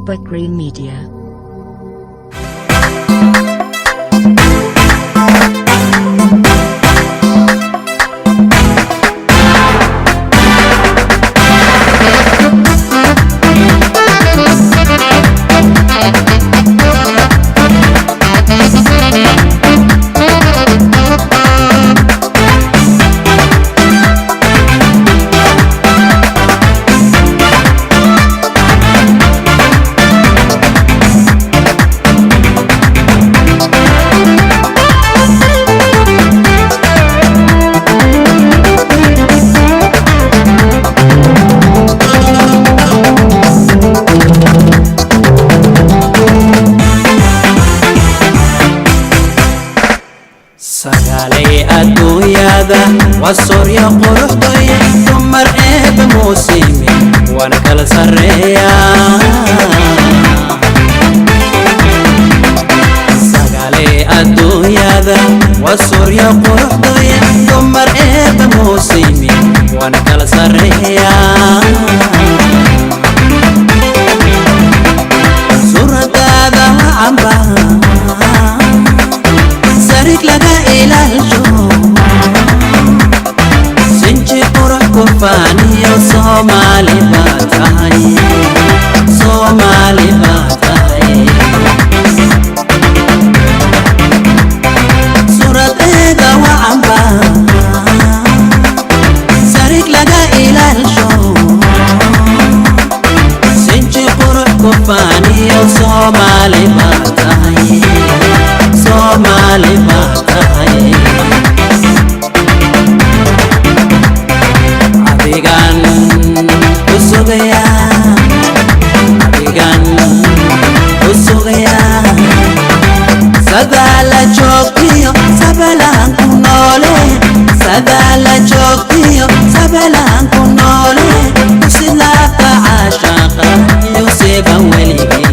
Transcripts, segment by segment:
Bakri Media. سقالي أدويادا والصوريا قرحتي ثم رئيب موسيمي وانا كل سريا سقالي أدويادا والصوريا قرحتي ثم رئيب موسيمي وانا كل سريا سورة هذا عمبا سارك لغا إلى الجو سنجي قرح كفاني وصومالي باتاي صومالي باتاي سورة إيدا وعمبا سارك لغا إلى الجو سنجي قرح كفاني وصومالي باتاي صومالي باتاي عبيقان وسوغيا عبيقان وسوغيا سدالا جوكيو سبلان كنولي سدالا جوكيو سبلان كنولي وسلاقا عاشاقا يوسيبا وليكي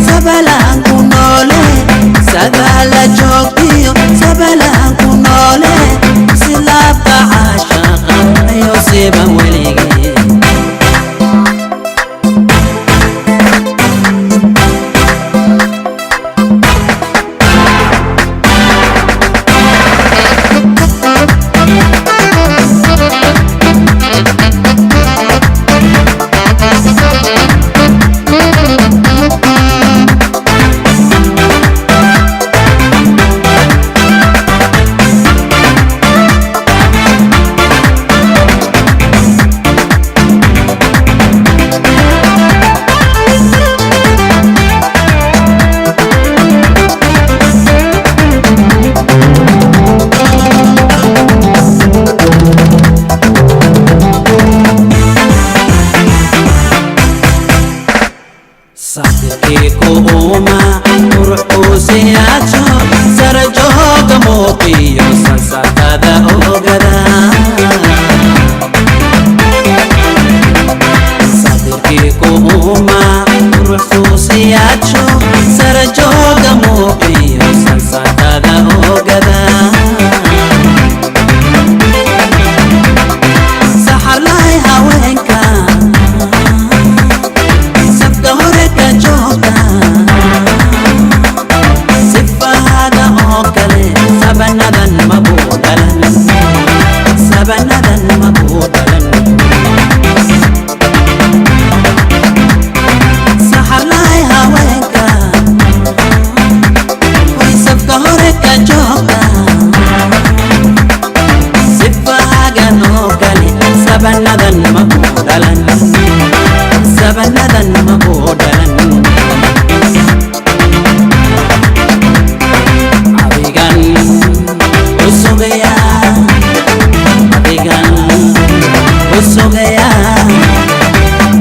Sabalan kunole, sadala jokio, sabalan kunole, silapa ashaqa, yoseba weligi. Sadirkiku uma uruxu siyacho sarajoga muuqiyo sansartada ogada Sadirkiku uma uruxu siyacho sarajoga muuqiyo sansartada ogada Saharlay haweenka Sabanadan mabudalan Saharlay haweenka way sabka hore ka jooga sifahagan oo kale sabanadan mabudalan sabanadan mabudalan abigan usugaya Usugaya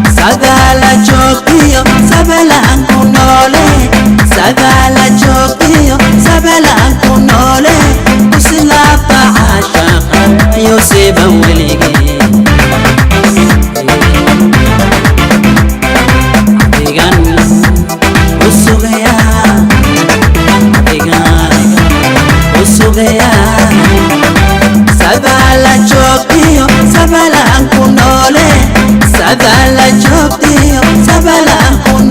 Sagala jokio Sabalan kunole Sagala jokio Sabalan kunole Usilapa ashaqa Yoseba weligi usumaya sagala chokio sabala kunole sagala chokio sabala kunole